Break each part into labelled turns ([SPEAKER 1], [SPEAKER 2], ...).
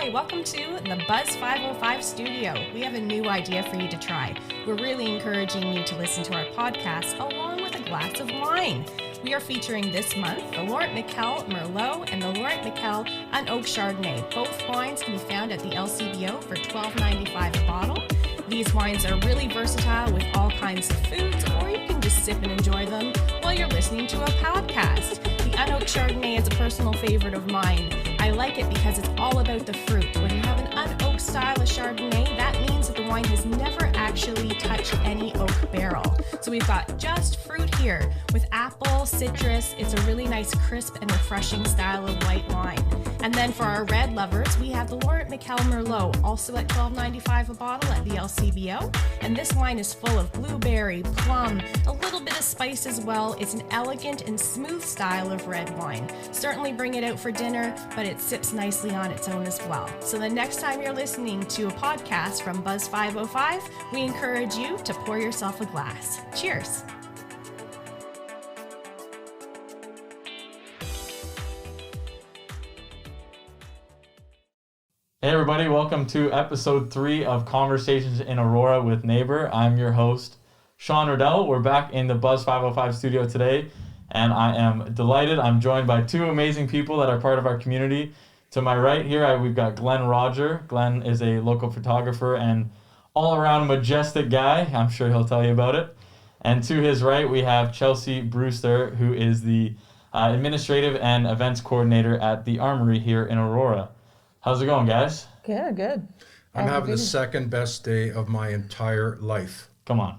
[SPEAKER 1] Hi, welcome to the Buzz 505 studio. We have a new idea for you to try. We're really encouraging you to listen to our podcast along with a glass of wine. We are featuring this month the Laurent Michel Merlot and the Laurent Michel Unoaked Chardonnay. Both wines can be found at the LCBO for $12.95 a bottle. These wines are really versatile with all kinds of foods, or you can just sip and enjoy them while you're listening to a podcast. The Unoaked Chardonnay is a personal favorite of mine. I like it because it's all about the fruit. When you have an unoaked style of Chardonnay, that means that the wine has never actually touched any oak barrel. So we've got just fruit here with apple, citrus. It's a really nice, crisp and refreshing style of white wine. And then for our red lovers, we have the Laurent Michel Merlot, also at $12.95 a bottle at the LCBO. And this wine is full of blueberry, plum, a little bit of spice as well. It's an elegant and smooth style of red wine. Certainly bring it out for dinner, but it sips nicely on its own as well. So the next time you're listening to a podcast from Buzz 505, we encourage you to pour yourself a glass. Cheers.
[SPEAKER 2] Hey everybody, welcome to episode 3 of Conversations in Aurora with Neighbor. I'm your host, Sean Riddell. We're back in the Buzz 505 studio today, and I am delighted. I'm joined by two amazing people that are part of our community. To my right here, we've got Glenn Rodgers. Glenn is a local photographer and all-around majestic guy. I'm sure he'll tell you about it. And to his right, we have Chelsea Brewster, who is the administrative and events coordinator at the Armory here in Aurora. How's it going, guys?
[SPEAKER 3] Good.
[SPEAKER 4] I'm having the second best day of my entire life.
[SPEAKER 2] Come on.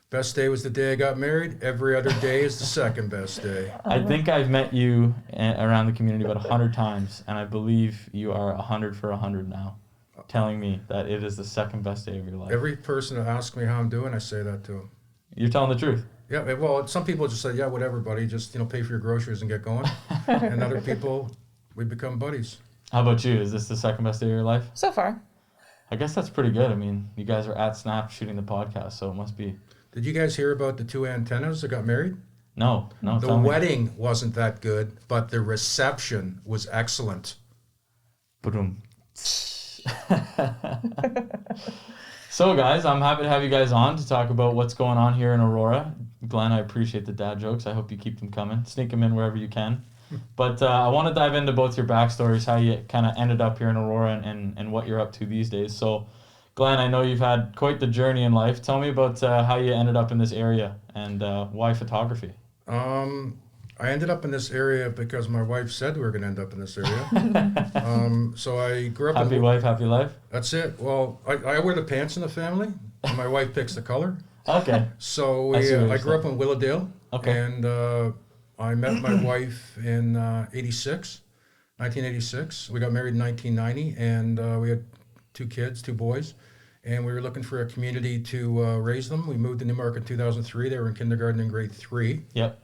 [SPEAKER 4] Best day was the day I got married. Every other day is the second best day.
[SPEAKER 2] I think I've met you around the community about 100 times, and I believe you are 100 for 100 now, telling me that it is the second best day of your life.
[SPEAKER 4] Every person that asks me how I'm doing, I say that to them.
[SPEAKER 2] You're telling the truth.
[SPEAKER 4] Yeah, well, some people just say, yeah, whatever, buddy, just pay for your groceries and get going. And other people, we become buddies.
[SPEAKER 2] How about you? Is this the second best day of your life?
[SPEAKER 3] So far.
[SPEAKER 2] I guess that's pretty good. I mean, you guys are at Snap shooting the podcast, so it must be.
[SPEAKER 4] Did you guys hear about the two antennas that got married?
[SPEAKER 2] No.
[SPEAKER 4] The wedding wasn't that good, but the reception was excellent.
[SPEAKER 2] Boom. So, guys, I'm happy to have you guys on to talk about what's going on here in Aurora. Glenn, I appreciate the dad jokes. I hope you keep them coming. Sneak them in wherever you can. But I want to dive into both your backstories, how you kind of ended up here in Aurora and what you're up to these days. So, Glenn, I know you've had quite the journey in life. Tell me about how you ended up in this area and why photography.
[SPEAKER 4] I ended up in this area because my wife said we were going to end up in this area. So I grew up...
[SPEAKER 2] Happy wife, happy life?
[SPEAKER 4] That's it. Well, I wear the pants in the family, and my wife picks the color.
[SPEAKER 2] Okay.
[SPEAKER 4] So I grew up in Willowdale.
[SPEAKER 2] Okay.
[SPEAKER 4] And I met my wife in 1986. We got married in 1990, and we had 2 kids, 2 boys, and we were looking for a community to raise them. We moved to Newmarket in 2003. They were in kindergarten and grade 3.
[SPEAKER 2] Yep.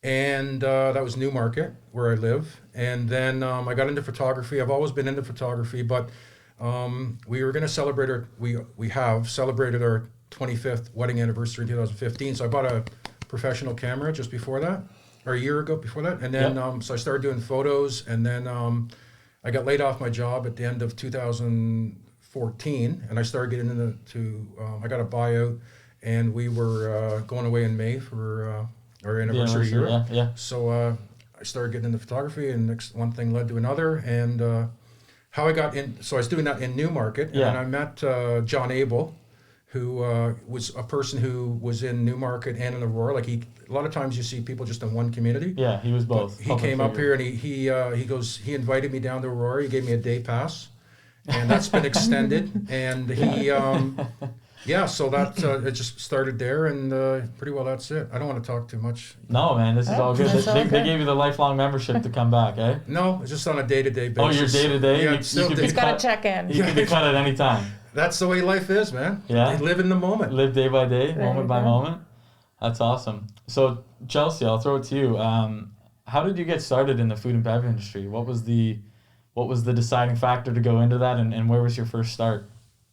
[SPEAKER 4] And that was Newmarket, where I live. And then I got into photography. I've always been into photography, but we were going to celebrate we have celebrated our 25th wedding anniversary in 2015. So I bought a professional camera just before that, or a year ago before that. And then so I started doing photos, and then I got laid off my job at the end of 2014, and I started getting into I got a buyout, and we were going away in May for our anniversary year.
[SPEAKER 2] Yeah.
[SPEAKER 4] So I started getting into photography, and one thing led to another, and how I got in. So I was doing that in Newmarket, and I met John Abel, who was a person who was in Newmarket and in Aurora. Like a lot of times you see people just in one community.
[SPEAKER 2] Yeah, he was both.
[SPEAKER 4] But he came up here, and he invited me down to Aurora. He gave me a day pass, and that's been extended. And he so that it just started there, and pretty well that's it. I don't want to talk too much.
[SPEAKER 2] No, man, this is all good. They gave you the lifelong membership to come back, eh?
[SPEAKER 4] No, it's just on a day-to-day basis.
[SPEAKER 2] Oh, your day-to-day?
[SPEAKER 4] Yeah,
[SPEAKER 3] He's got to check in.
[SPEAKER 2] You can be cut at any time.
[SPEAKER 4] That's the way life is, man.
[SPEAKER 2] Yeah.
[SPEAKER 4] You live in the moment.
[SPEAKER 2] Live day by day, moment by moment. That's awesome. So, Chelsea, I'll throw it to you. How did you get started in the food and beverage industry? What was the deciding factor to go into that, and where was your first start?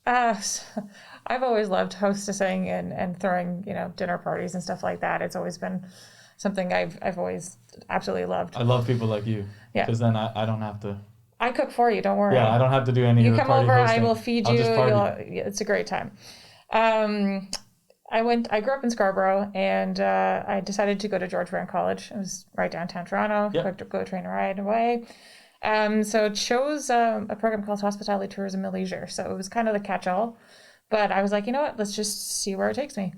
[SPEAKER 3] I've always loved hostessing and throwing, dinner parties and stuff like that. It's always been something I've always absolutely loved.
[SPEAKER 2] I love people like you.
[SPEAKER 3] Yeah.
[SPEAKER 2] Because then I don't have to
[SPEAKER 3] I cook for you. Don't worry.
[SPEAKER 2] Yeah, I don't have to do any
[SPEAKER 3] You
[SPEAKER 2] of the
[SPEAKER 3] come
[SPEAKER 2] party
[SPEAKER 3] over,
[SPEAKER 2] hosting.
[SPEAKER 3] I will feed
[SPEAKER 2] I'll
[SPEAKER 3] you.
[SPEAKER 2] just party.
[SPEAKER 3] It's a great time. I grew up in Scarborough, and I decided to go to George Brown College. It was right downtown Toronto.
[SPEAKER 2] Yep.
[SPEAKER 3] Go train ride away. So chose a program called Hospitality, Tourism, and Leisure. So it was kind of the catch-all. But I was like, you know what? Let's just see where it takes me.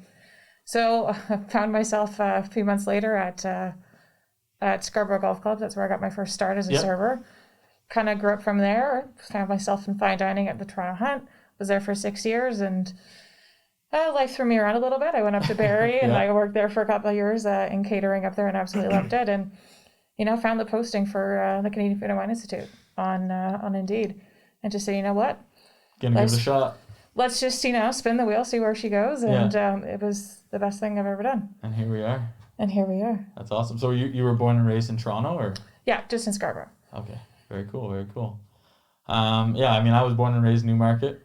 [SPEAKER 3] So I found myself a few months later at Scarborough Golf Club. That's where I got my first start as a server. Kind of grew up from there. Found myself in fine dining at the Toronto Hunt. Was there for 6 years, and life threw me around a little bit. I went up to Barrie and I worked there for a couple of years in catering up there, and absolutely loved it. And found the posting for the Canadian Food and Wine Institute on Indeed, and just said, you know what,
[SPEAKER 2] Gonna give it a shot.
[SPEAKER 3] Let's just spin the wheel, see where she goes, and it was the best thing I've ever done.
[SPEAKER 2] And here we are.
[SPEAKER 3] That's
[SPEAKER 2] awesome. So you were born and raised in Toronto, or?
[SPEAKER 3] Yeah, just in Scarborough.
[SPEAKER 2] Okay, very cool, very cool. I was born and raised in Newmarket.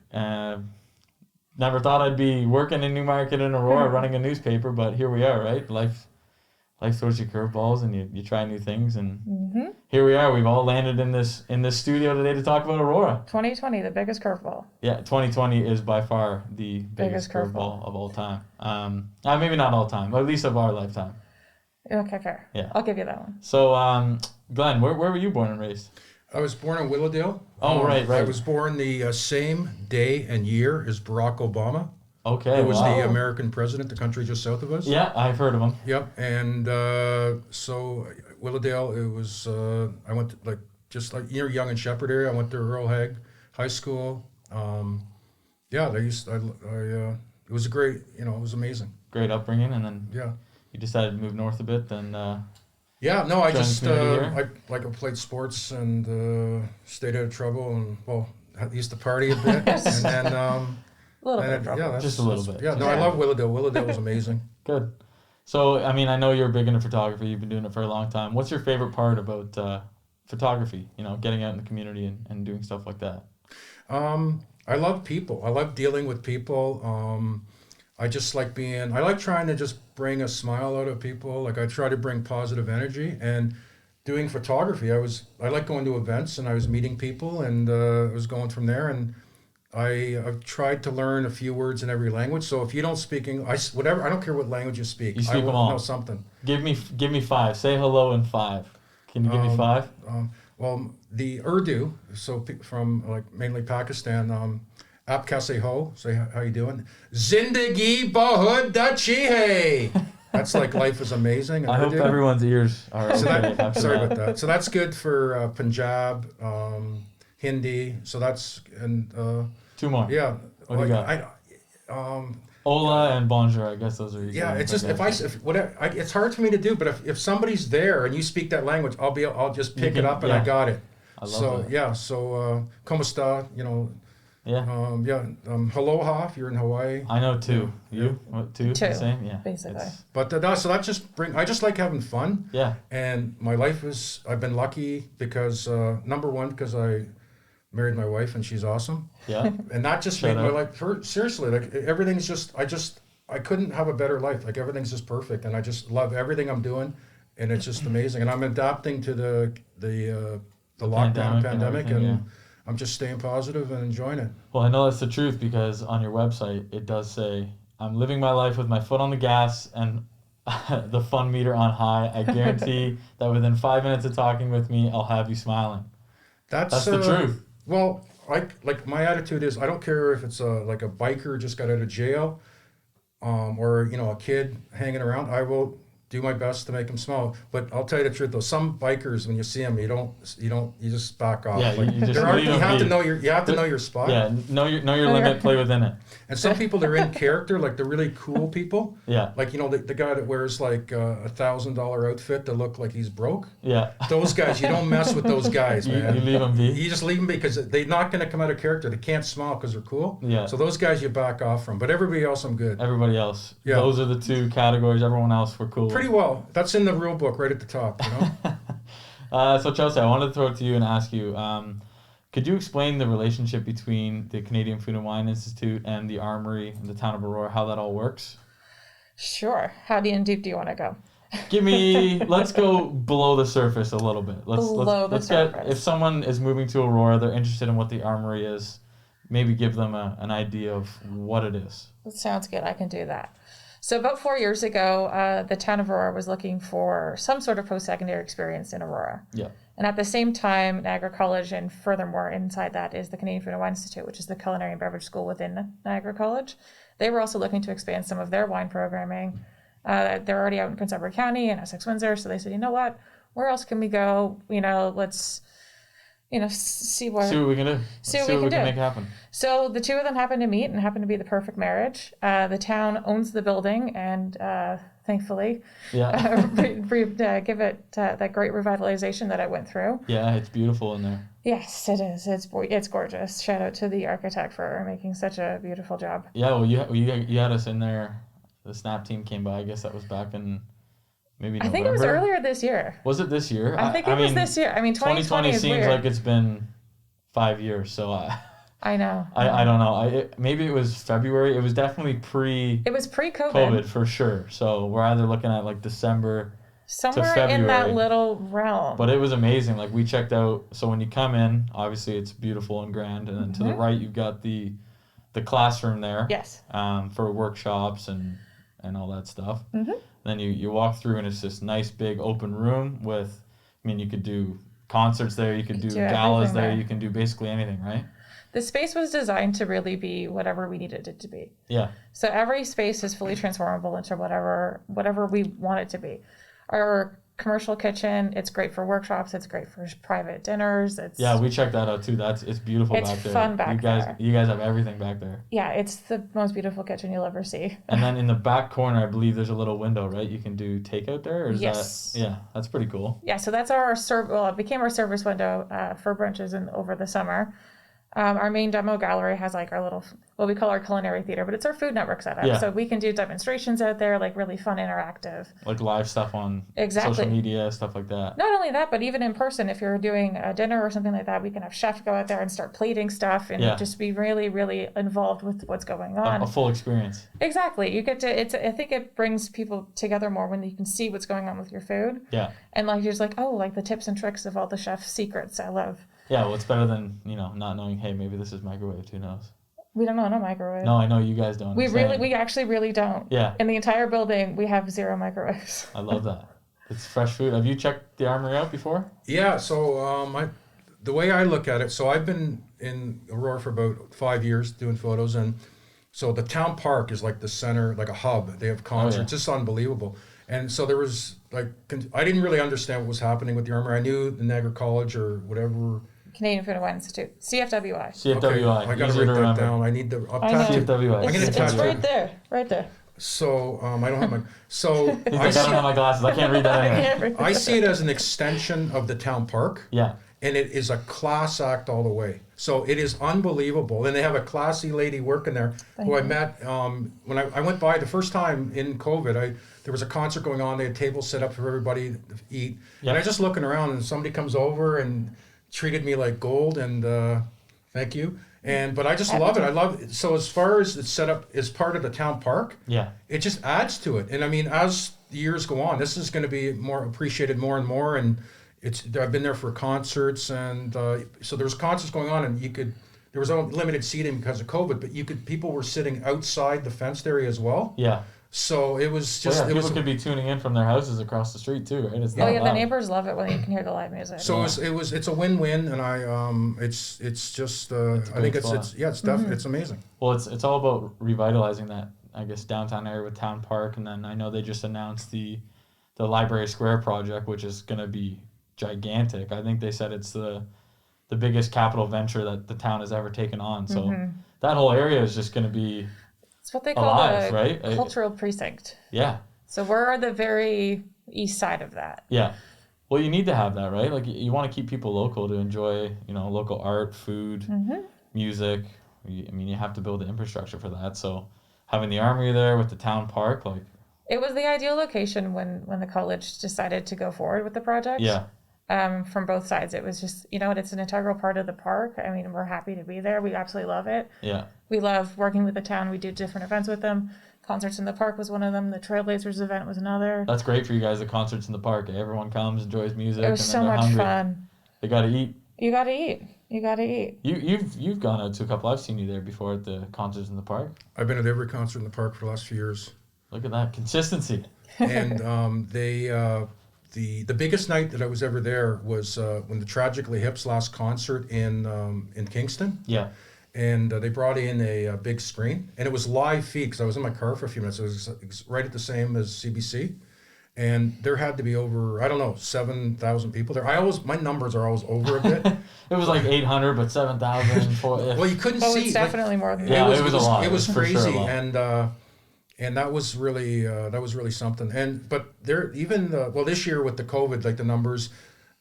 [SPEAKER 2] Never thought I'd be working in Newmarket in Aurora running a newspaper, but here we are, right? Life throws you curveballs, and you try new things, and here we are. We've all landed in this studio today to talk about Aurora.
[SPEAKER 3] 2020, the biggest curveball.
[SPEAKER 2] Yeah, 2020 is by far the biggest curveball of all time. Maybe not all time, but at least of our lifetime.
[SPEAKER 3] Okay, fair.
[SPEAKER 2] Yeah,
[SPEAKER 3] I'll give you that one.
[SPEAKER 2] So, Glenn, where were you born and raised?
[SPEAKER 4] I was born in Willowdale.
[SPEAKER 2] Oh, right.
[SPEAKER 4] I was born the same day and year as Barack Obama.
[SPEAKER 2] Okay,
[SPEAKER 4] Who was the American president, the country just south of us.
[SPEAKER 2] Yeah, I've heard of him.
[SPEAKER 4] Yep, and so Willowdale, it was, I went to, near Yonge and Shepherd area. I went to Earl Haig High School. It was a great, it was amazing.
[SPEAKER 2] Great upbringing, and then
[SPEAKER 4] you
[SPEAKER 2] decided to move north a bit, then
[SPEAKER 4] I just I played sports and stayed out of trouble, and I used to party a bit, and then
[SPEAKER 3] a little bit.
[SPEAKER 2] Just a little bit.
[SPEAKER 4] Yeah, no, I love Willowdale. Willowdale was amazing.
[SPEAKER 2] Good. So, I know you're big into photography. You've been doing it for a long time. What's your favorite part about photography? Getting out in the community and doing stuff like that.
[SPEAKER 4] I love people. I love dealing with people. I just like I like trying to just bring a smile out of people. Like I try to bring positive energy, and doing photography, I like going to events, and I was meeting people, and I was going from there, and I've tried to learn a few words in every language. So if you don't speak English, whatever, I don't care what language you speak.
[SPEAKER 2] You speak
[SPEAKER 4] I
[SPEAKER 2] them all.
[SPEAKER 4] know something.
[SPEAKER 2] Give me 5. Say hello in 5. Can you give me 5?
[SPEAKER 4] The Urdu, so from mainly Pakistan, Aap kaise ho? Say how you doing? Zindagi bahut dachi hai. That's like life is amazing.
[SPEAKER 2] I hope everyone's ears are okay.
[SPEAKER 4] Sorry about that. So that's good for Punjab, Hindi. So that's
[SPEAKER 2] 2 more.
[SPEAKER 4] Yeah.
[SPEAKER 2] What do you got? Hola and bonjour. I guess those are easy.
[SPEAKER 4] Yeah, it's just it's hard for me to do. But if somebody's there and you speak that language, I'll just pick it up and I got it.
[SPEAKER 2] I love that.
[SPEAKER 4] So como esta? Aloha if you're in Hawaii.
[SPEAKER 2] I know 2. You? What, 2? The same? Yeah.
[SPEAKER 3] Basically.
[SPEAKER 4] But so that I just like having fun.
[SPEAKER 2] Yeah.
[SPEAKER 4] And my life I've been lucky because, number one, because I married my wife and she's awesome.
[SPEAKER 2] Yeah.
[SPEAKER 4] And that just made my life, seriously, like everything's I couldn't have a better life. Like everything's just perfect. And I just love everything I'm doing. And it's just amazing. And I'm adapting to the lockdown pandemic and I'm just staying positive and enjoying it.
[SPEAKER 2] Well, I know that's the truth because on your website, it does say, I'm living my life with my foot on the gas and the fun meter on high. I guarantee that within 5 minutes of talking with me, I'll have you smiling. That's the truth.
[SPEAKER 4] Well, my attitude is I don't care if it's a biker just got out of jail or, a kid hanging around. I will do my best to make them smile. But I'll tell you the truth though, some bikers when you see them, you just back off.
[SPEAKER 2] Yeah,
[SPEAKER 4] you have to know your spot.
[SPEAKER 2] Yeah, know your limit, play within it.
[SPEAKER 4] And some people, they're in character, like they're really cool people.
[SPEAKER 2] Yeah.
[SPEAKER 4] Like, the guy that wears like $1,000 outfit to look like he's broke.
[SPEAKER 2] Yeah.
[SPEAKER 4] Those guys, you don't mess with those guys, man.
[SPEAKER 2] You leave them be.
[SPEAKER 4] You just leave them be because they're not going to come out of character. They can't smile because they're cool.
[SPEAKER 2] Yeah.
[SPEAKER 4] So those guys you back off from. But everybody else, I'm good.
[SPEAKER 2] Everybody else.
[SPEAKER 4] Yeah.
[SPEAKER 2] Those are the 2 categories. Everyone else, we're cool.
[SPEAKER 4] Pretty well. That's in the rule book right at the top,
[SPEAKER 2] So Chelsea, I wanted to throw it to you and ask you, could you explain the relationship between the Canadian Food and Wine Institute and the Armory in the town of Aurora, how that all works?
[SPEAKER 3] Sure. How deep do you want to go?
[SPEAKER 2] let's go below the surface a little bit. Let's get, if someone is moving to Aurora, they're interested in what the Armory is, maybe give them an idea of what it is.
[SPEAKER 3] That sounds good. I can do that. So about 4 years ago, the town of Aurora was looking for some sort of post-secondary experience in Aurora.
[SPEAKER 2] Yeah.
[SPEAKER 3] And at the same time, Niagara College, and furthermore inside that is the Canadian Food and Wine Institute, which is the culinary and beverage school within Niagara College. They were also looking to expand some of their wine programming. They're already out in Prince Edward County and Essex Windsor, so they said, you know what, where else can we go? Let's see what
[SPEAKER 2] we can do. See what we can make happen.
[SPEAKER 3] So the two of them happened to meet and happened to be the perfect marriage. The town owns the building, and thankfully, give it that great revitalization that it went through.
[SPEAKER 2] Yeah, it's beautiful in there.
[SPEAKER 3] Yes, it is. It's gorgeous. Shout out to the architect for making such a beautiful job.
[SPEAKER 2] Yeah, well, you had us in there. The Snap team came by. I guess that was back in maybe November.
[SPEAKER 3] I think it was earlier this year.
[SPEAKER 2] Was it this year?
[SPEAKER 3] I think it was this year. I mean, 2020
[SPEAKER 2] seems
[SPEAKER 3] weird.
[SPEAKER 2] like it's been 5 years. So
[SPEAKER 3] I know.
[SPEAKER 2] I don't know. Maybe it was February. It was definitely
[SPEAKER 3] It was pre-COVID.
[SPEAKER 2] COVID for sure. So we're either looking at like December
[SPEAKER 3] somewhere
[SPEAKER 2] to February,
[SPEAKER 3] in that little realm.
[SPEAKER 2] But it was amazing. Like we checked out. So when you come in, obviously it's beautiful and grand, and then to the right you've got the classroom there.
[SPEAKER 3] Yes.
[SPEAKER 2] For workshops and all that stuff. Mm-hmm. Then you walk through and it's this nice big open room with, you could do concerts there, you could do galas there, you can do basically anything, right?
[SPEAKER 3] The space was designed to really be whatever we needed it to be.
[SPEAKER 2] Yeah.
[SPEAKER 3] So every space is fully transformable into whatever we want it to be. Our commercial kitchen, it's great for workshops, it's great for private dinners.
[SPEAKER 2] Yeah, we checked that out too. It's beautiful back there.
[SPEAKER 3] It's fun back there.
[SPEAKER 2] You guys have everything back there.
[SPEAKER 3] Yeah, it's the most beautiful kitchen you'll ever see.
[SPEAKER 2] And then in the back corner, I believe there's a little window, right? You can do takeout there? Or is
[SPEAKER 3] yes.
[SPEAKER 2] Yeah, that's pretty cool.
[SPEAKER 3] Yeah, so that's it became our service window for brunches over the summer. Our main demo gallery has like our little, what we call our culinary theater, but it's our Food Network setup.
[SPEAKER 2] Yeah.
[SPEAKER 3] So we can do demonstrations out there, like really fun, interactive.
[SPEAKER 2] Like live stuff on social media, stuff like that.
[SPEAKER 3] Not only that, but even in person, if you're doing a dinner or something like that, we can have chefs go out there and start plating stuff and just be really, really involved with what's going on.
[SPEAKER 2] A full experience.
[SPEAKER 3] Exactly. You get to, I think it brings people together more when you can see what's going on with your food.
[SPEAKER 2] Yeah.
[SPEAKER 3] And like, you're just like, oh, like the tips and tricks of all the chef's secrets. I love.
[SPEAKER 2] Yeah, well, it's better than, not knowing, hey, maybe this is microwaved, who knows?
[SPEAKER 3] We don't know, no microwave.
[SPEAKER 2] No, I know you guys don't.
[SPEAKER 3] We actually really don't.
[SPEAKER 2] Yeah.
[SPEAKER 3] In the entire building, we have 0 microwaves.
[SPEAKER 2] I love that. It's fresh food. Have you checked the Armory out before?
[SPEAKER 4] Yeah, so the way I look at it, so I've been in Aurora for about 5 years doing photos, and so the town park is like the center, like a hub. They have concerts, just unbelievable. And so there was I didn't really understand what was happening with the Armory. I knew the Niagara College or whatever.
[SPEAKER 3] Canadian Food and Wine Institute, CFWI.
[SPEAKER 2] CFWI.
[SPEAKER 4] Okay, I gotta write that down. I need the
[SPEAKER 2] CFWI.
[SPEAKER 3] It's right there.
[SPEAKER 4] So I don't have my. So
[SPEAKER 2] I don't have my glasses. I can't read that anyway.
[SPEAKER 4] I see it as an extension of the town park.
[SPEAKER 2] Yeah.
[SPEAKER 4] And it is a class act all the way. So it is unbelievable. And they have a classy lady working there who I met when I went by the first time in COVID. There was a concert going on. They had tables set up for everybody to eat. Yep. And I just looking around, and somebody comes over and treated me like gold, and thank you. But I just love it. I love it. So as far as it's set up as part of the town park, it just adds to it. And I mean, as the years go on, this is going to be more appreciated more and more. And I've been there for concerts, and so there was concerts going on, and there was limited seating because of COVID, but people were sitting outside the fenced area as well.
[SPEAKER 2] Yeah.
[SPEAKER 4] So it was just
[SPEAKER 2] people could be tuning in from their houses across the street too, right? It's
[SPEAKER 3] the neighbors love it when you can hear the live music.
[SPEAKER 4] So it's a win-win, and it's just I think it's definitely it's amazing.
[SPEAKER 2] Well, it's all about revitalizing that, I guess, downtown area with Town Park, and then I know they just announced the Library Square project, which is going to be gigantic. I think they said it's the biggest capital venture that the town has ever taken on. So that whole area is just going to be
[SPEAKER 3] it's what they call
[SPEAKER 2] alive,
[SPEAKER 3] a cultural precinct.
[SPEAKER 2] Yeah.
[SPEAKER 3] So we're the very east side of that.
[SPEAKER 2] Yeah. Well, you need to have that, right? Like you want to keep people local to enjoy, local art, food, music. You have to build the infrastructure for that. So having the Armory there with the town park,
[SPEAKER 3] it was the ideal location when the college decided to go forward with the project.
[SPEAKER 2] Yeah.
[SPEAKER 3] From both sides, it was just, it's an integral part of the park. I mean, we're happy to be there. We absolutely love it.
[SPEAKER 2] Yeah.
[SPEAKER 3] We love working with the town. We do different events with them. Concerts in the Park was one of them. The Trailblazers event was another.
[SPEAKER 2] That's great for you guys. The concerts in the park. Everyone comes, enjoys music.
[SPEAKER 3] It was
[SPEAKER 2] and
[SPEAKER 3] so
[SPEAKER 2] then they're
[SPEAKER 3] much
[SPEAKER 2] hungry.
[SPEAKER 3] fun.
[SPEAKER 2] They gotta eat.
[SPEAKER 3] You gotta eat. You gotta eat.
[SPEAKER 2] You've gone out to a couple. I've seen you there before at the concerts in the park.
[SPEAKER 4] I've been at every concert in the park for the last few years.
[SPEAKER 2] Look at that consistency.
[SPEAKER 4] And the biggest night that I was ever there was when the Tragically Hip's last concert in Kingston.
[SPEAKER 2] Yeah.
[SPEAKER 4] And they brought in a big screen, and it was live feed because I was in my car for a few minutes. It was right at the same as CBC, and there had to be over 7,000 people there. My numbers are always over a bit.
[SPEAKER 2] It was like 800, but 7,000.
[SPEAKER 4] Well, you couldn't
[SPEAKER 3] Oh,
[SPEAKER 4] see.
[SPEAKER 3] it's definitely more than that.
[SPEAKER 2] Yeah, it was a lot.
[SPEAKER 4] It was
[SPEAKER 2] for
[SPEAKER 4] crazy,
[SPEAKER 2] sure a lot.
[SPEAKER 4] and that was really something. But there this year with the COVID, like the numbers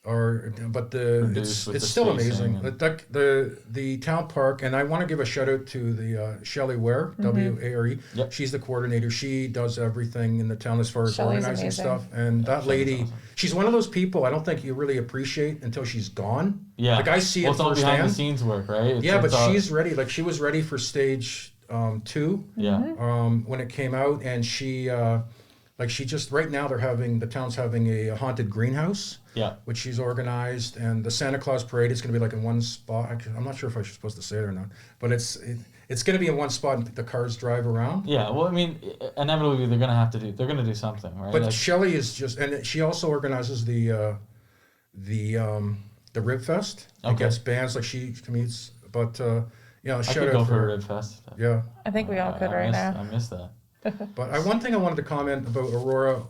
[SPEAKER 4] are, but
[SPEAKER 2] Reduced with
[SPEAKER 4] it's
[SPEAKER 2] the
[SPEAKER 4] still
[SPEAKER 2] spacing
[SPEAKER 4] amazing. The town park, and I want to give a shout out to the Shelley Ware, Ware.
[SPEAKER 2] Yep.
[SPEAKER 4] She's the coordinator. She does everything in the town as far as
[SPEAKER 3] Shelley's
[SPEAKER 4] organizing
[SPEAKER 3] amazing.
[SPEAKER 4] stuff. And that
[SPEAKER 2] Shelley's
[SPEAKER 4] lady,
[SPEAKER 2] awesome.
[SPEAKER 4] she's one of those people I don't think you really appreciate until she's gone.
[SPEAKER 2] Yeah.
[SPEAKER 4] Like I see
[SPEAKER 2] Well,
[SPEAKER 4] it
[SPEAKER 2] it's all behind the
[SPEAKER 4] firsthand.
[SPEAKER 2] scenes work, right?
[SPEAKER 4] Yeah, but
[SPEAKER 2] it's all-
[SPEAKER 4] she's ready. Like she was ready for stage 2
[SPEAKER 2] Yeah.
[SPEAKER 4] when it came out, and she just right now the town's having a haunted greenhouse,
[SPEAKER 2] Yeah.
[SPEAKER 4] which she's organized, and the Santa Claus parade is going to be like in one spot. Actually, I'm not sure if I'm supposed to say it or not, but it's going to be in one spot, and the cars drive around.
[SPEAKER 2] Yeah. Well, I mean, inevitably they're gonna do something, right?
[SPEAKER 4] But
[SPEAKER 2] Like,
[SPEAKER 4] Shelley is just, and she also organizes the Rib Fest. And
[SPEAKER 2] Okay.
[SPEAKER 4] gets bands, like she commutes, but
[SPEAKER 2] I
[SPEAKER 4] shout
[SPEAKER 2] could
[SPEAKER 4] out
[SPEAKER 2] go
[SPEAKER 4] for
[SPEAKER 2] for a
[SPEAKER 4] her.
[SPEAKER 2] Rib Fest.
[SPEAKER 4] Yeah.
[SPEAKER 3] I think we all could
[SPEAKER 2] I
[SPEAKER 3] right now.
[SPEAKER 2] I miss that.
[SPEAKER 4] But one thing I wanted to comment about Aurora,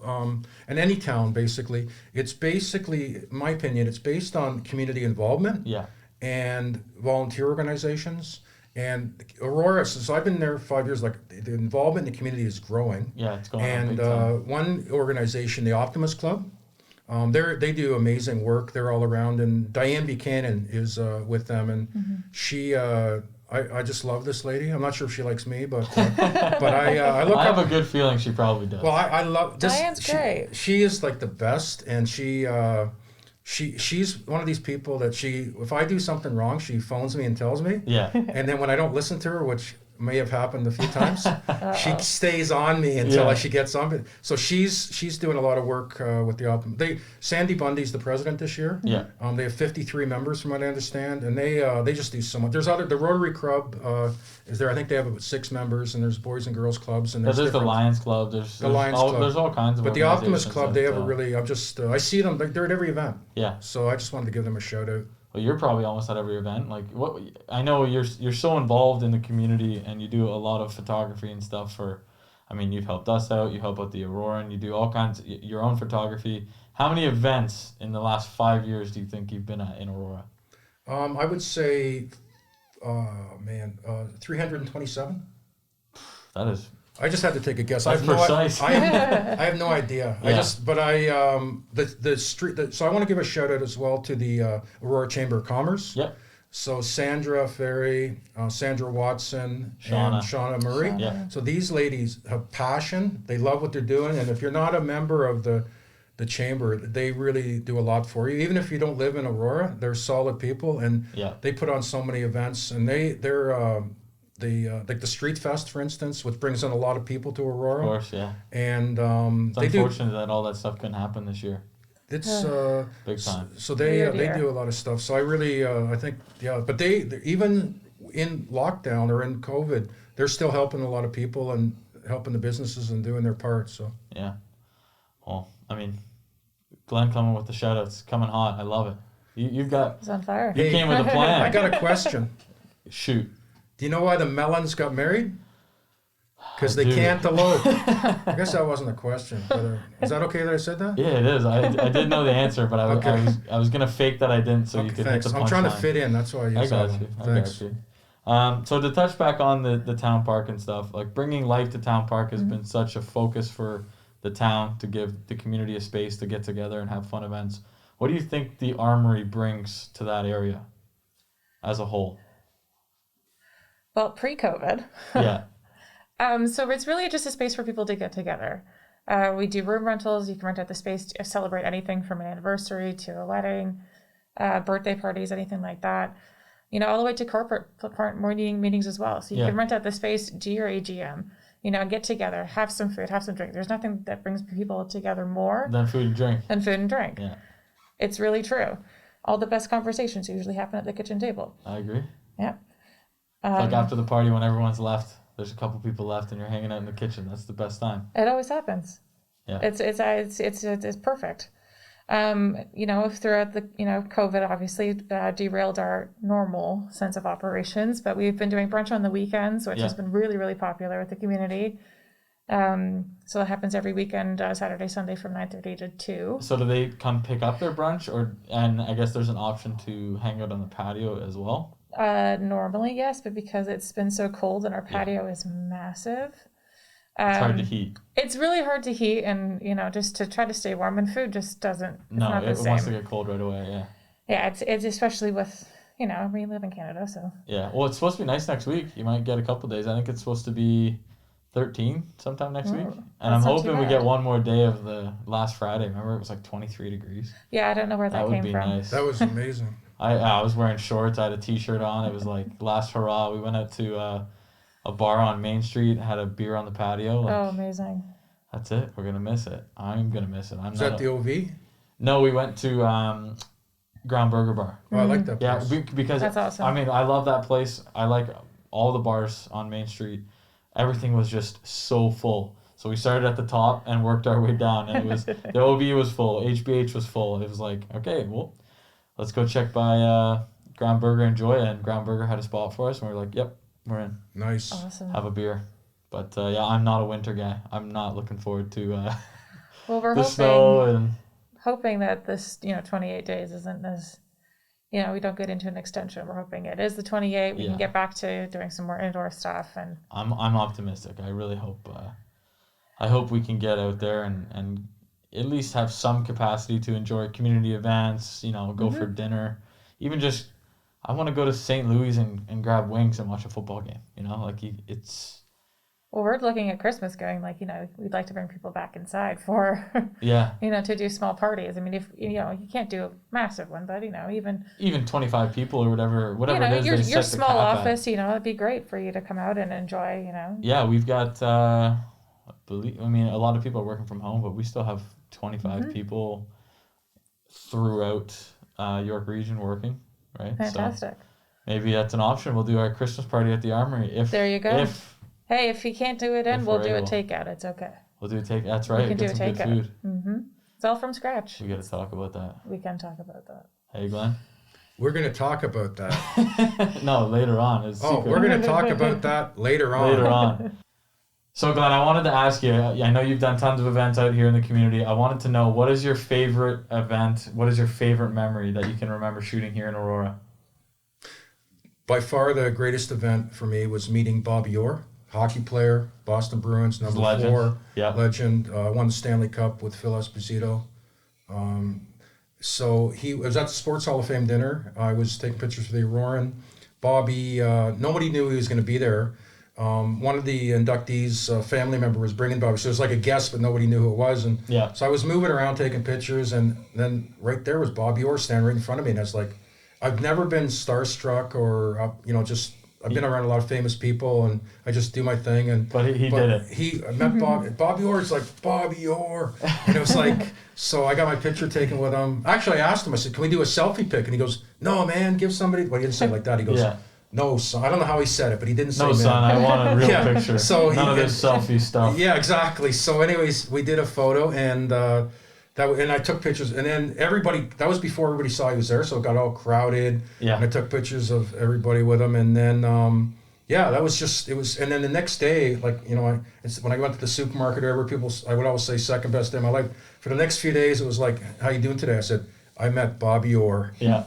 [SPEAKER 4] and any town basically, it's basically, in my opinion, it's based on community involvement
[SPEAKER 2] Yeah.
[SPEAKER 4] and volunteer organizations. And Aurora, since I've been there 5 years, like the involvement in the community is growing.
[SPEAKER 2] Yeah. It's going on
[SPEAKER 4] And
[SPEAKER 2] big time.
[SPEAKER 4] one organization, the Optimist Club, they do amazing work. They're all around, and Diane Buchanan is with them, and she. I just love this lady. I'm not sure if she likes me, but I look
[SPEAKER 2] I have
[SPEAKER 4] up.
[SPEAKER 2] a good feeling she probably does.
[SPEAKER 4] Well, I love this.
[SPEAKER 3] Diane's great.
[SPEAKER 4] She is like the best, and she's one of these people that if I do something wrong, she phones me and tells me.
[SPEAKER 2] Yeah.
[SPEAKER 4] And then when I don't listen to her, which may have happened a few times, she stays on me until
[SPEAKER 2] Yeah.
[SPEAKER 4] she gets on. So she's doing a lot of work with the Sandy Bundy's the president this year.
[SPEAKER 2] Yeah.
[SPEAKER 4] They have 53 members from what I understand, and they just do so much. There's the Rotary Club is there. I think they have about 6 members, and there's boys and girls clubs, and
[SPEAKER 2] There's the
[SPEAKER 4] different-
[SPEAKER 2] Lions Club. There's
[SPEAKER 4] Lions
[SPEAKER 2] all,
[SPEAKER 4] Club.
[SPEAKER 2] There's all kinds of.
[SPEAKER 4] But the Optimist
[SPEAKER 2] organizations
[SPEAKER 4] Club, they have a
[SPEAKER 2] that,
[SPEAKER 4] really. I see them. They're at every event.
[SPEAKER 2] Yeah.
[SPEAKER 4] So I just wanted to give them a shout out.
[SPEAKER 2] Well, you're probably almost at every event. Like what I know, you're so involved in the community, and you do a lot of photography and stuff. You've helped us out. You help out the Aurora, and you do all kinds of your own photography. How many events in the last 5 years do you think you've been at in Aurora?
[SPEAKER 4] I would say, 327.
[SPEAKER 2] That is.
[SPEAKER 4] I just had to take a guess.
[SPEAKER 2] That's precise.
[SPEAKER 4] I have no idea.
[SPEAKER 2] Yeah.
[SPEAKER 4] So I want to give a shout out as well to the Aurora Chamber of Commerce.
[SPEAKER 2] Yep.
[SPEAKER 4] So Sandra Ferry, Sandra Watson,
[SPEAKER 2] Shauna.
[SPEAKER 4] and Shauna Murray.
[SPEAKER 2] Yeah.
[SPEAKER 4] So these ladies have passion. They love what they're doing, and if you're not a member of the chamber, they really do a lot for you. Even if you don't live in Aurora, they're solid people, and
[SPEAKER 2] Yeah.
[SPEAKER 4] they put on so many events. And they're like the Street Fest, for instance, which brings in a lot of people to Aurora.
[SPEAKER 2] Of course, yeah.
[SPEAKER 4] And
[SPEAKER 2] It's
[SPEAKER 4] they do.
[SPEAKER 2] unfortunate that all that stuff couldn't happen this year.
[SPEAKER 4] It's
[SPEAKER 2] Big time.
[SPEAKER 4] so they
[SPEAKER 3] Weird
[SPEAKER 4] they
[SPEAKER 3] year.
[SPEAKER 4] do a lot of stuff. So I really I think but they even in lockdown or in COVID, they're still helping a lot of people and helping the businesses and doing their part. So
[SPEAKER 2] Yeah. Well, Glenn coming with the shout outs, coming hot. I love it. You've got.
[SPEAKER 3] It's on fire.
[SPEAKER 2] You came with a plan.
[SPEAKER 4] I got a question.
[SPEAKER 2] Shoot.
[SPEAKER 4] Do you know why the Mellons got married? Because they
[SPEAKER 2] do.
[SPEAKER 4] can't elope. I guess that wasn't a question. But, is that okay that I said that?
[SPEAKER 2] Yeah, it is. I did know the answer, but
[SPEAKER 4] Okay.
[SPEAKER 2] I was gonna fake that I didn't, so you
[SPEAKER 4] Okay,
[SPEAKER 2] could
[SPEAKER 4] thanks.
[SPEAKER 2] hit the
[SPEAKER 4] I'm trying to
[SPEAKER 2] punchline.
[SPEAKER 4] fit in. That's why I
[SPEAKER 2] I
[SPEAKER 4] used
[SPEAKER 2] got
[SPEAKER 4] that
[SPEAKER 2] you.
[SPEAKER 4] one.
[SPEAKER 2] I
[SPEAKER 4] Thanks.
[SPEAKER 2] got you. So to touch back on the town park and stuff, like bringing life to town park has been such a focus for the town to give the community a space to get together and have fun events. What do you think the Armory brings to that area as a whole?
[SPEAKER 3] Well, pre-COVID.
[SPEAKER 2] Yeah.
[SPEAKER 3] So it's really just a space for people to get together. We do room rentals. You can rent out the space to celebrate anything from an anniversary to a wedding, birthday parties, anything like that. All the way to corporate meetings as well. So you
[SPEAKER 2] Yeah.
[SPEAKER 3] can rent out the space, do your AGM. get together, have some food, have some drink. There's nothing that brings people together more
[SPEAKER 2] Then food and drink.
[SPEAKER 3] than food and drink.
[SPEAKER 2] Yeah,
[SPEAKER 3] It's really true. All the best conversations usually happen at the kitchen table.
[SPEAKER 2] I agree.
[SPEAKER 3] Yeah.
[SPEAKER 2] It's like after the party when everyone's left, there's a couple people left and you're hanging out in the kitchen. That's the best time.
[SPEAKER 3] It always happens.
[SPEAKER 2] Yeah.
[SPEAKER 3] It's perfect. Throughout the COVID obviously derailed our normal sense of operations, but we've been doing brunch on the weekends, which has been really, really popular with the community. So that happens every weekend, Saturday, Sunday from 9:30 to 2.
[SPEAKER 2] So do they come pick up their brunch, and I guess there's an option to hang out on the patio as well?
[SPEAKER 3] Normally, yes, but because it's been so cold and our patio is massive,
[SPEAKER 2] It's hard to heat.
[SPEAKER 3] it's really hard to heat, and just to try to stay warm, and food just doesn't. It's
[SPEAKER 2] No,
[SPEAKER 3] not
[SPEAKER 2] it
[SPEAKER 3] the
[SPEAKER 2] wants to
[SPEAKER 3] same.
[SPEAKER 2] get cold right away. Yeah.
[SPEAKER 3] Yeah, it's especially with we live in Canada, so
[SPEAKER 2] Yeah. Well, it's supposed to be nice next week. You might get a couple days. I think it's supposed to be 13 sometime next week. And I'm
[SPEAKER 3] that's not too
[SPEAKER 2] hoping we
[SPEAKER 3] bad.
[SPEAKER 2] get one more day of the last Friday. Remember, it was like 23 degrees.
[SPEAKER 3] yeah, I don't know where
[SPEAKER 2] That
[SPEAKER 3] that
[SPEAKER 2] would
[SPEAKER 3] came
[SPEAKER 2] be
[SPEAKER 3] from.
[SPEAKER 2] nice.
[SPEAKER 4] That was amazing.
[SPEAKER 2] I was wearing shorts. I had a t-shirt on. It was like last hurrah. We went out to a bar on Main Street, had a beer on the patio. Like,
[SPEAKER 3] Oh, amazing.
[SPEAKER 2] that's it. We're going to miss it. I'm going to miss it.
[SPEAKER 4] Was that the OV?
[SPEAKER 2] No, we went to Ground Burger Bar.
[SPEAKER 4] Oh, I like that
[SPEAKER 2] Yeah,
[SPEAKER 4] place.
[SPEAKER 2] because
[SPEAKER 3] That's awesome.
[SPEAKER 2] I mean, I love that place. I like all the bars on Main Street. Everything was just so full. So we started at the top and worked our way down. And it was the OV was full, HBH was full. It was like, okay, well, let's go check by Ground Burger and Joya. And Ground Burger had a spot for us, and we were like, yep, we're in.
[SPEAKER 4] Nice.
[SPEAKER 3] Awesome.
[SPEAKER 2] Have a beer. But yeah, I'm not a winter guy. I'm not looking forward to
[SPEAKER 3] Well, we're
[SPEAKER 2] the snow and
[SPEAKER 3] hoping that this 28 days isn't as we don't get into an extension. We're hoping it is the 28. We
[SPEAKER 2] Yeah.
[SPEAKER 3] can get back to doing some more indoor stuff, and
[SPEAKER 2] I'm optimistic. I really hope. I hope we can get out there and at least have some capacity to enjoy community events. Go for dinner, even just. I want to go to St. Louis and grab wings and watch a football game. It's.
[SPEAKER 3] well, we're looking at Christmas going we'd like to bring people back inside for
[SPEAKER 2] Yeah.
[SPEAKER 3] to do small parties. I mean, if you can't do a massive one, but
[SPEAKER 2] Even 25 people or whatever it is.
[SPEAKER 3] your
[SPEAKER 2] they set the
[SPEAKER 3] small
[SPEAKER 2] cap at.
[SPEAKER 3] office, it'd be great for you to come out and enjoy.
[SPEAKER 2] Yeah, we've got. I mean, a lot of people are working from home, but we still have 25 people throughout York Region working. Right.
[SPEAKER 3] Fantastic.
[SPEAKER 2] So maybe that's an option. We'll do our Christmas party at the Armory.
[SPEAKER 3] There you go.
[SPEAKER 2] If
[SPEAKER 3] If you can't do it in,
[SPEAKER 2] If
[SPEAKER 3] we'll
[SPEAKER 2] we're
[SPEAKER 3] do a
[SPEAKER 2] able.
[SPEAKER 3] takeout. It's okay.
[SPEAKER 2] we'll do a take. That's right.
[SPEAKER 3] We can
[SPEAKER 2] Get
[SPEAKER 3] do a
[SPEAKER 2] some good
[SPEAKER 3] takeout.
[SPEAKER 2] food.
[SPEAKER 3] It's all from scratch.
[SPEAKER 2] We got to talk about that.
[SPEAKER 3] We can talk about that.
[SPEAKER 2] Hey, Glenn.
[SPEAKER 4] We're going to talk about that.
[SPEAKER 2] No, later on. It's
[SPEAKER 4] Oh,
[SPEAKER 2] secret.
[SPEAKER 4] we're going to talk about that later on.
[SPEAKER 2] Later on. So, Glenn, I wanted to ask you. I know you've done tons of events out here in the community. I wanted to know, what is your favorite event? What is your favorite memory that you can remember shooting here in Aurora?
[SPEAKER 4] By far the greatest event for me was meeting Bobby Orr, hockey player, Boston Bruins, number
[SPEAKER 2] Legend.
[SPEAKER 4] 4,
[SPEAKER 2] Yeah.
[SPEAKER 4] legend, won the Stanley Cup with Phil Esposito. So he was at the Sports Hall of Fame dinner. I was taking pictures for the Auroran. Bobby, nobody knew he was going to be there. One of the inductees, family member, was bringing Bobby. So it was like a guest, but nobody knew who it was. And
[SPEAKER 2] Yeah.
[SPEAKER 4] so I was moving around taking pictures, and then right there was Bobby Orr standing right in front of me. And I was like, I've never been starstruck or, just, I've been around a lot of famous people, and I just do my thing.
[SPEAKER 2] But he did it.
[SPEAKER 4] I met Bobby Orr. It's like, Bobby Orr. And it was like, so I got my picture taken with him. Actually, I asked him, I said, can we do a selfie pic? And he goes, no, man, give somebody. Well, he didn't say it like that. He goes,
[SPEAKER 2] Yeah.
[SPEAKER 4] no, son. I don't know how he said it, but he didn't say
[SPEAKER 2] No,
[SPEAKER 4] man.
[SPEAKER 2] son, I want a real
[SPEAKER 4] Yeah,
[SPEAKER 2] picture.
[SPEAKER 4] so
[SPEAKER 2] None of
[SPEAKER 4] he-
[SPEAKER 2] this selfie stuff.
[SPEAKER 4] Yeah, exactly. So anyways, we did a photo, and and I took pictures, and then that was before everybody saw he was there, so it got all crowded.
[SPEAKER 2] Yeah.
[SPEAKER 4] And I took pictures of everybody with him, and then that was just, it was, and then the next day, when I went to the supermarket or whatever, I would always say second best day of my life. For the next few days, it was like, how you doing today? I said, I met Bobby Orr.
[SPEAKER 2] Yeah.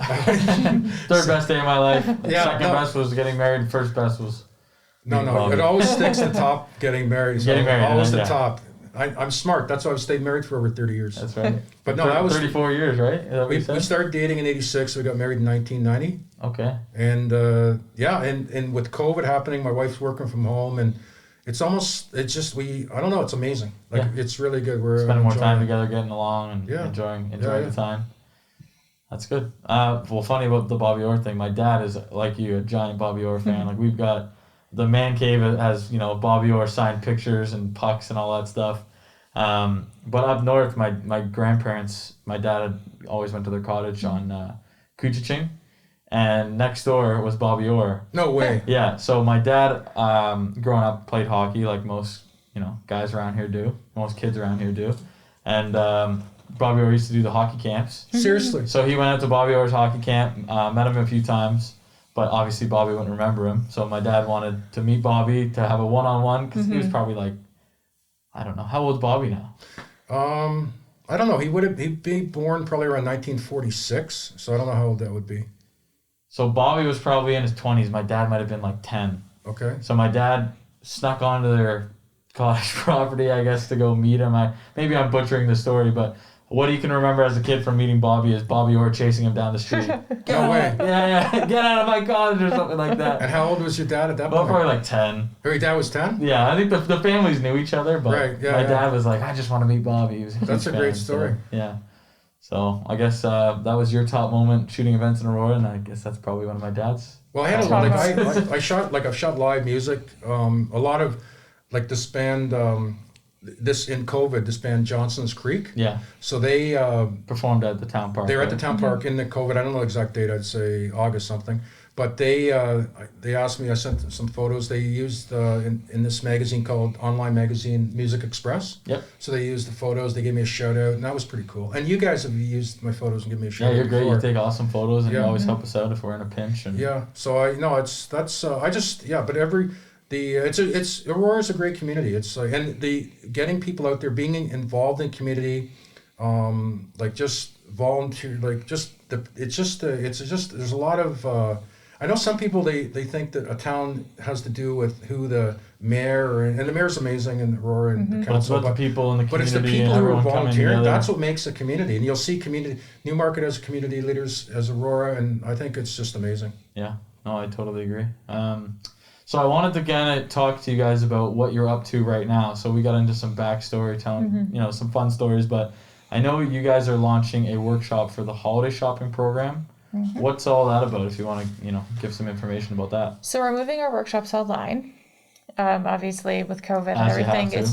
[SPEAKER 2] Third best day of my life.
[SPEAKER 4] Yeah,
[SPEAKER 2] Second
[SPEAKER 4] no.
[SPEAKER 2] best was getting married. First best was
[SPEAKER 4] No,
[SPEAKER 2] Bobby.
[SPEAKER 4] it always sticks to top getting married. So
[SPEAKER 2] Getting married,
[SPEAKER 4] always
[SPEAKER 2] and
[SPEAKER 4] the
[SPEAKER 2] then,
[SPEAKER 4] top. I'm smart. That's why I've stayed married for over 30 years.
[SPEAKER 2] That's right.
[SPEAKER 4] But no, that was
[SPEAKER 2] 34 years, right? Is that what
[SPEAKER 4] we
[SPEAKER 2] you said?
[SPEAKER 4] started dating in '86. We got married in 1990.
[SPEAKER 2] Okay.
[SPEAKER 4] And and with COVID happening, my wife's working from home, and I don't know, it's amazing. It's really good. We're
[SPEAKER 2] Spending more time
[SPEAKER 4] enjoying it.
[SPEAKER 2] together, getting along, and
[SPEAKER 4] Yeah.
[SPEAKER 2] enjoying
[SPEAKER 4] Yeah.
[SPEAKER 2] the time. That's good. Well, funny about the Bobby Orr thing. My dad is, like you, a giant Bobby Orr fan. Like, we've got the man cave has, Bobby Orr signed pictures and pucks and all that stuff. But up north, my grandparents, my dad had always went to their cottage on Kuchiching, and next door was Bobby Orr.
[SPEAKER 4] No way.
[SPEAKER 2] Yeah, so my dad, growing up, played hockey like most, guys around here do, most kids around here do, and Bobby Orr used to do the hockey camps.
[SPEAKER 4] Seriously.
[SPEAKER 2] So he went out to Bobby Orr's hockey camp, met him a few times, but obviously Bobby wouldn't remember him. So my dad wanted to meet Bobby, to have a one-on-one, because he was probably like, I don't know, how old's Bobby now?
[SPEAKER 4] I don't know. He'd be born probably around 1946, so I don't know how old that would be.
[SPEAKER 2] So Bobby was probably in his 20s. My dad might have been like 10.
[SPEAKER 4] Okay.
[SPEAKER 2] So my dad snuck onto their cottage property, I guess, to go meet him. Maybe I'm butchering the story, but what you can remember as a kid from meeting Bobby is Bobby Orr chasing him down the street.
[SPEAKER 4] No way.
[SPEAKER 2] Yeah, get out of my cottage or something like that.
[SPEAKER 4] And how old was your dad at that
[SPEAKER 2] Well,
[SPEAKER 4] point?
[SPEAKER 2] probably like 10.
[SPEAKER 4] Oh, your dad was 10?
[SPEAKER 2] Yeah, I think the families knew each other, but
[SPEAKER 4] Right, yeah,
[SPEAKER 2] my
[SPEAKER 4] yeah.
[SPEAKER 2] dad was like, I just want to meet Bobby. He was
[SPEAKER 4] That's a
[SPEAKER 2] huge
[SPEAKER 4] great
[SPEAKER 2] fan,
[SPEAKER 4] story.
[SPEAKER 2] So, yeah. So I guess that was your top moment shooting events in Aurora, and I guess that's probably one of my dad's.
[SPEAKER 4] Well, I had I've shot live music. A lot of this band. This in COVID, this band Johnson's Creek.
[SPEAKER 2] Yeah.
[SPEAKER 4] So they
[SPEAKER 2] Performed at the town park.
[SPEAKER 4] they were at
[SPEAKER 2] right?
[SPEAKER 4] the town park in the COVID. I don't know the exact date. I'd say August something. But they asked me. I sent them some photos. They used in this magazine called online magazine Music Express.
[SPEAKER 2] Yep.
[SPEAKER 4] So they used the photos. They gave me a shout out, and that was pretty cool. And you guys have used my photos and give me a shout
[SPEAKER 2] Yeah,
[SPEAKER 4] out.
[SPEAKER 2] you're great.
[SPEAKER 4] before.
[SPEAKER 2] You take awesome photos, and you
[SPEAKER 4] Yeah.
[SPEAKER 2] always help us out if we're in a pinch. And
[SPEAKER 4] Yeah, so but Aurora's a great community. It's and getting people out there, being involved in community, just volunteer, there's a lot of. I know some people they think that a town has to do with who the mayor and the mayor's amazing in Aurora and the
[SPEAKER 2] but it's
[SPEAKER 4] council,
[SPEAKER 2] about the people in the
[SPEAKER 4] but it's the
[SPEAKER 2] community
[SPEAKER 4] people
[SPEAKER 2] and
[SPEAKER 4] who are
[SPEAKER 2] everyone coming
[SPEAKER 4] volunteering.
[SPEAKER 2] together.
[SPEAKER 4] That's what makes a community, and you'll see Newmarket as community leaders as Aurora, and I think it's just amazing.
[SPEAKER 2] Yeah, no, I totally agree. So I wanted to kind of talk to you guys about what you're up to right now. So we got into some backstory, telling some fun stories, but I know you guys are launching a workshop for the holiday shopping program. What's all that about? If you want to, give some information about that.
[SPEAKER 3] So we're moving our workshops online. Obviously with COVID and
[SPEAKER 2] As you have
[SPEAKER 3] everything,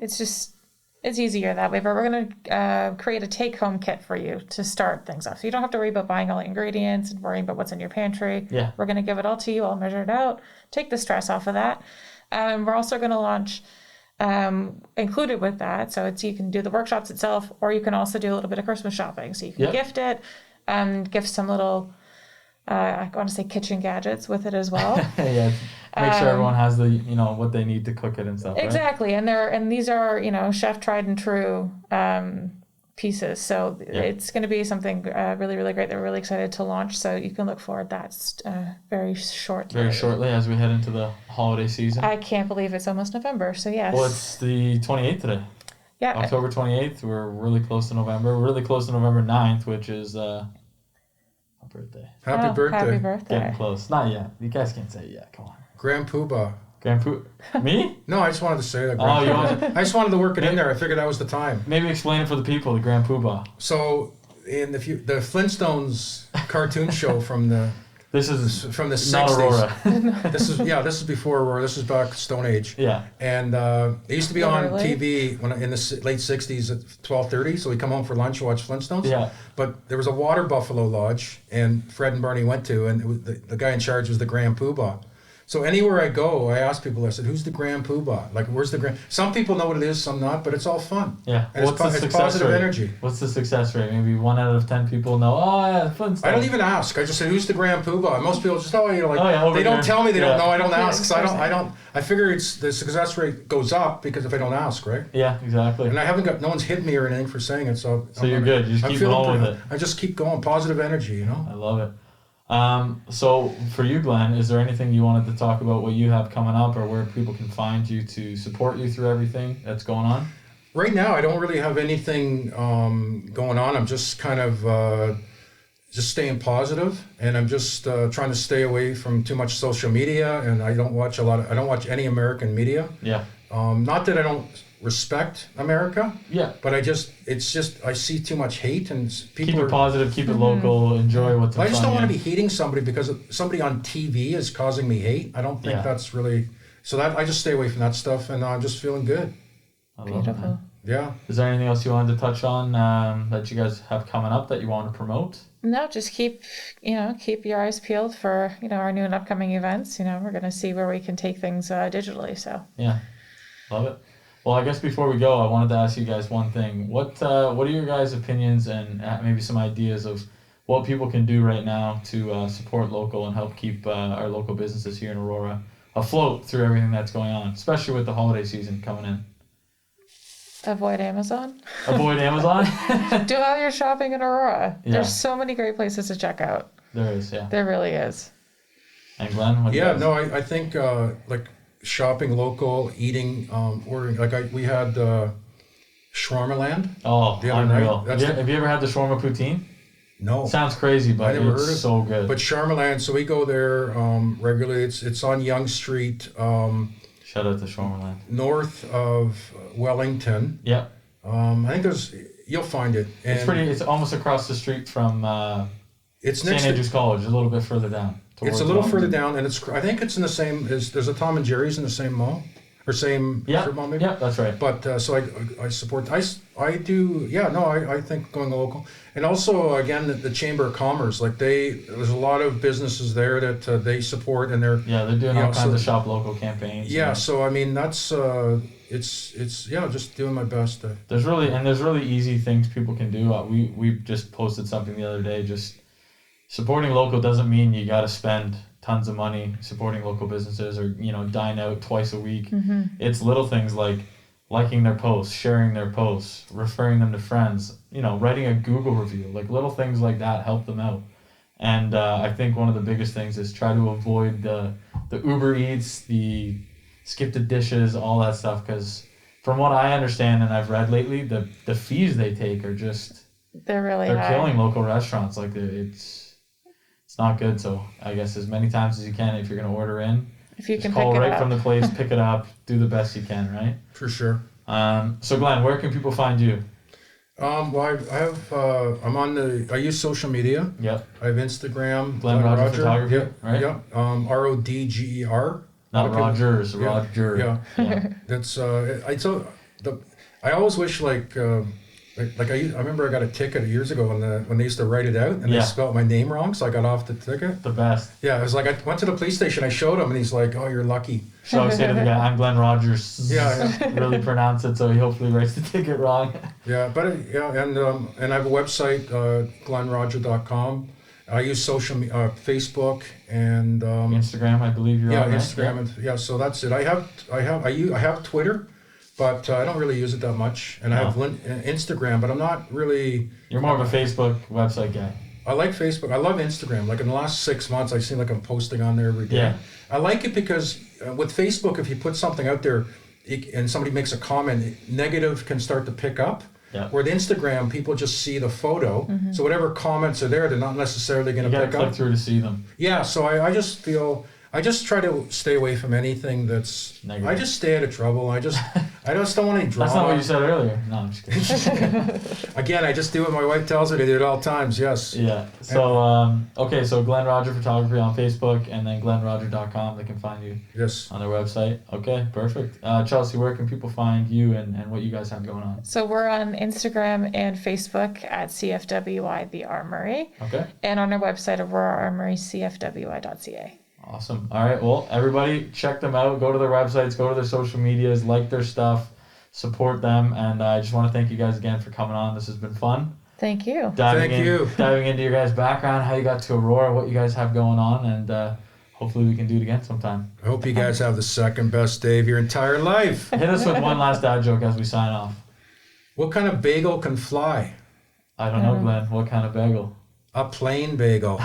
[SPEAKER 2] to,
[SPEAKER 3] it's easier that way. But we're going to create a take-home kit for you to start things off. So you don't have to worry about buying all the ingredients and worrying about what's in your pantry.
[SPEAKER 2] Yeah.
[SPEAKER 3] We're going to give it all to you, all measured out, take the stress off of that. We're also going to launch included with that. So you can do the workshops itself, or you can also do a little bit of Christmas shopping. So you can gift it and gift some little, I want to say kitchen gadgets with it as well.
[SPEAKER 2] Yeah. Make sure everyone has the, what they need to cook it and stuff.
[SPEAKER 3] Exactly. Right? And these are, chef tried and true pieces. So it's going to be something really, really great that we're really excited to launch. So you can look forward to that very shortly.
[SPEAKER 2] Very shortly as we head into the holiday season.
[SPEAKER 3] I can't believe it's almost November. So yes.
[SPEAKER 2] Well, it's the 28th today.
[SPEAKER 3] Yeah.
[SPEAKER 2] October 28th. We're really close to November. We're really close to November 9th, which is my birthday.
[SPEAKER 4] Happy birthday.
[SPEAKER 3] Happy birthday.
[SPEAKER 2] Getting close. Not yet. You guys can't say it yet. Come on.
[SPEAKER 4] Grand Poobah.
[SPEAKER 2] Grand Poo. Me?
[SPEAKER 4] No, I just wanted to say that.
[SPEAKER 2] Oh, you want
[SPEAKER 4] I just wanted to work it in there. I figured that was the time.
[SPEAKER 2] Maybe explain it for the people, the Grand Poobah.
[SPEAKER 4] So, in the Flintstones cartoon show from the
[SPEAKER 2] This is
[SPEAKER 4] from the
[SPEAKER 2] not
[SPEAKER 4] 60s.
[SPEAKER 2] Aurora.
[SPEAKER 4] This is before Aurora. This is back Stone Age.
[SPEAKER 2] Yeah.
[SPEAKER 4] And it used to be on
[SPEAKER 3] Literally.
[SPEAKER 4] TV in the late 60s at 12:30. So we'd come home for lunch and watch Flintstones.
[SPEAKER 2] Yeah.
[SPEAKER 4] But there was a water buffalo lodge, and Fred and Barney went to, and it was the guy in charge was the Grand Poobah. So anywhere I go, I ask people, I said, who's the Grand Poobah? Like, where's the Grand... Some people know what it is, some not, but it's all fun.
[SPEAKER 2] Yeah.
[SPEAKER 4] And
[SPEAKER 2] What's the
[SPEAKER 4] it's
[SPEAKER 2] success
[SPEAKER 4] positive
[SPEAKER 2] rate?
[SPEAKER 4] energy.
[SPEAKER 2] What's the success rate? Maybe 1 out of 10 people know, oh, yeah, Flintstones.
[SPEAKER 4] I don't even ask. I just say, who's the Grand Poobah? And most people just,
[SPEAKER 2] over
[SPEAKER 4] they
[SPEAKER 2] here.
[SPEAKER 4] don't tell me they
[SPEAKER 2] Yeah.
[SPEAKER 4] don't know. I don't
[SPEAKER 3] Yeah,
[SPEAKER 4] ask. So I figure the success rate goes up because if I don't ask, right?
[SPEAKER 2] Yeah, exactly.
[SPEAKER 4] And I haven't got, no one's hit me or anything for saying it. So
[SPEAKER 2] You're good. You just
[SPEAKER 4] I'm
[SPEAKER 2] keep
[SPEAKER 4] feeling
[SPEAKER 2] going with
[SPEAKER 4] pretty-
[SPEAKER 2] it.
[SPEAKER 4] I just keep going. Positive energy,
[SPEAKER 2] I love it. So for you, Glenn, is there anything you wanted to talk about what you have coming up or where people can find you to support you through everything that's going on?
[SPEAKER 4] Right now, I don't really have anything going on. I'm just kind of just staying positive, and I'm just trying to stay away from too much social media. And I don't watch any American media.
[SPEAKER 2] Yeah.
[SPEAKER 4] Not that I don't respect America.
[SPEAKER 2] Yeah.
[SPEAKER 4] But I see too much hate, and people
[SPEAKER 2] Keep it positive, keep it local, enjoy what's in
[SPEAKER 4] I just
[SPEAKER 2] front
[SPEAKER 4] don't
[SPEAKER 2] of
[SPEAKER 4] want
[SPEAKER 2] you.
[SPEAKER 4] to be hating somebody because somebody on TV is causing me hate. I don't think that's really... So that I just stay away from that stuff, and I'm just feeling good.
[SPEAKER 2] I love it, man.
[SPEAKER 4] Yeah.
[SPEAKER 2] Is there anything else you wanted to touch on that you guys have coming up that you want to promote?
[SPEAKER 3] No, just keep your eyes peeled for, our new and upcoming events. We're going to see where we can take things digitally. So
[SPEAKER 2] Yeah, love it. Well, I guess before we go, I wanted to ask you guys one thing. What are your guys' opinions and maybe some ideas of what people can do right now to support local and help keep our local businesses here in Aurora afloat through everything that's going on, especially with the holiday season coming in?
[SPEAKER 3] avoid Amazon.
[SPEAKER 2] Avoid Amazon?
[SPEAKER 3] Do all your shopping in Aurora.
[SPEAKER 2] Yeah.
[SPEAKER 3] There's so many great places to check out.
[SPEAKER 2] There is, yeah.
[SPEAKER 3] There really is.
[SPEAKER 2] And Glenn, what do you
[SPEAKER 4] Yeah,
[SPEAKER 2] guys?
[SPEAKER 4] no, I think like shopping local, eating, ordering. We had Shawarma Land.
[SPEAKER 2] Oh,
[SPEAKER 4] the other night.
[SPEAKER 2] unreal.
[SPEAKER 4] That's
[SPEAKER 2] Have you ever had the shawarma poutine?
[SPEAKER 4] No.
[SPEAKER 2] Sounds crazy, but
[SPEAKER 4] I never
[SPEAKER 2] it's
[SPEAKER 4] heard of
[SPEAKER 2] so good.
[SPEAKER 4] But Shawarma Land, so we go there regularly. It's on Yonge Street,
[SPEAKER 2] Shout out to Shawarma Land.
[SPEAKER 4] north of Wellington.
[SPEAKER 2] Yeah.
[SPEAKER 4] I think you'll find it. And
[SPEAKER 2] It's almost across the street from
[SPEAKER 4] it's
[SPEAKER 2] St.
[SPEAKER 4] next to,
[SPEAKER 2] Andrews College, a little bit further down.
[SPEAKER 4] it's
[SPEAKER 2] towards
[SPEAKER 4] a little
[SPEAKER 2] Wellington.
[SPEAKER 4] further down, and I think it's in the same, there's a Tom and Jerry's in the same mall, or same strip mall maybe?
[SPEAKER 2] Yeah, that's right.
[SPEAKER 4] But so I support. I do. Yeah. No. I think going local, and also again the Chamber of Commerce. Like there's a lot of businesses there that they support, and they're
[SPEAKER 2] Yeah, they're doing
[SPEAKER 4] you
[SPEAKER 2] all
[SPEAKER 4] know,
[SPEAKER 2] kinds
[SPEAKER 4] so-
[SPEAKER 2] of shop local campaigns.
[SPEAKER 4] yeah.
[SPEAKER 2] and
[SPEAKER 4] So I mean that's it's just doing my best.
[SPEAKER 2] There's really easy things people can do. We just posted something the other day. Just supporting local doesn't mean you got to spend tons of money supporting local businesses or dine out twice a week. It's little things like liking their posts, sharing their posts, referring them to friends, writing a Google review, like little things like that help them out. And I think one of the biggest things is try to avoid the Uber Eats, the skip the dishes, all that stuff, because from what I understand and I've read lately, the fees they take are just
[SPEAKER 3] They're
[SPEAKER 2] they're
[SPEAKER 3] high.
[SPEAKER 2] killing local restaurants. Like it's not good. So I guess as many times as you can, if you're gonna order in,
[SPEAKER 3] If you
[SPEAKER 2] just
[SPEAKER 3] can
[SPEAKER 2] call
[SPEAKER 3] pick it
[SPEAKER 2] right
[SPEAKER 3] up.
[SPEAKER 2] from the place, pick it up, do the best you can, right?
[SPEAKER 4] For sure.
[SPEAKER 2] So Glenn, where can people find you?
[SPEAKER 4] Well, I have I use social media.
[SPEAKER 2] Yep.
[SPEAKER 4] I have Instagram.
[SPEAKER 2] Glenn Rodgers Photography,
[SPEAKER 4] Yep.
[SPEAKER 2] right?
[SPEAKER 4] Yep. RODGER.
[SPEAKER 2] Not Rogers,
[SPEAKER 4] Yeah.
[SPEAKER 2] Roger.
[SPEAKER 4] Yeah. That's I always wish I remember I got a ticket years ago when they used to write it out and
[SPEAKER 2] Yeah.
[SPEAKER 4] they spelled my name wrong, so I got off the ticket.
[SPEAKER 2] The best.
[SPEAKER 4] Yeah, it was like I went to the police station, I showed him, and he's like, "Oh, you're lucky."
[SPEAKER 2] So I say to the guy, I'm Glenn Rodgers.
[SPEAKER 4] Yeah,
[SPEAKER 2] Really pronounce it so he hopefully writes the ticket wrong.
[SPEAKER 4] Yeah, but and I have a website, glennroger.com. I use Facebook and
[SPEAKER 2] Instagram, I believe you're on, right?
[SPEAKER 4] Instagram, and so that's it. I have Twitter, but I don't really use it that much, and I have Instagram, but I'm not really.
[SPEAKER 2] You're more of a Facebook website guy.
[SPEAKER 4] I like Facebook. I love Instagram. Like in the last 6 months, I seem like I'm posting on there every day.
[SPEAKER 2] Yeah.
[SPEAKER 4] I like it because with Facebook, if you put something out there and somebody makes a comment, negative can start to pick up.
[SPEAKER 2] Yeah.
[SPEAKER 4] Where with Instagram, people just see the photo. So whatever comments are there, they're not necessarily going
[SPEAKER 2] You
[SPEAKER 4] to
[SPEAKER 2] gotta
[SPEAKER 4] pick
[SPEAKER 2] click
[SPEAKER 4] up.
[SPEAKER 2] through to see them.
[SPEAKER 4] Yeah, so I just feel I just try to stay away from anything that's
[SPEAKER 2] Negative.
[SPEAKER 4] I just stay out of trouble. I just don't want any drama.
[SPEAKER 2] That's not what you said earlier. No, I'm just kidding.
[SPEAKER 4] Again, I just do what my wife tells me to do at all times. Yes.
[SPEAKER 2] Yeah. So so Glenn Rodger Photography on Facebook and then glennrodger.com. They can find you
[SPEAKER 4] Yes.
[SPEAKER 2] on their website. Okay, perfect. Chelsea, where can people find you and what you guys have going on?
[SPEAKER 3] So we're on Instagram and Facebook at CFWI the Armory,
[SPEAKER 2] Okay.
[SPEAKER 3] and on our website Aurora Armory CFWI.ca.
[SPEAKER 2] Awesome. All right. Well, everybody check them out. Go to their websites, go to their social medias, like their stuff, support them. And I just want to thank you guys again for coming on. This has been fun.
[SPEAKER 3] Thank you.
[SPEAKER 4] Thank you.
[SPEAKER 2] Diving into your guys' background, how you got to Aurora, what you guys have going on, and hopefully we can do it again sometime.
[SPEAKER 4] I hope you guys have the second best day of your entire life.
[SPEAKER 2] Hit us with one last dad joke as we sign off.
[SPEAKER 4] What kind of bagel can fly?
[SPEAKER 2] I don't know, Glenn. What kind of bagel?
[SPEAKER 4] A plain bagel.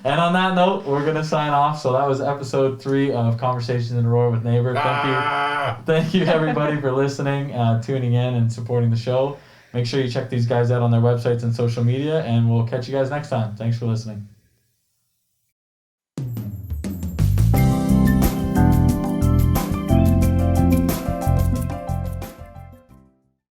[SPEAKER 2] And on that note, we're going to sign off. So that was episode 3 of Conversations in Aurora with Neighbor. Thank you, everybody, for listening, tuning in, and supporting the show. Make sure you check these guys out on their websites and social media, and we'll catch you guys next time. Thanks for listening.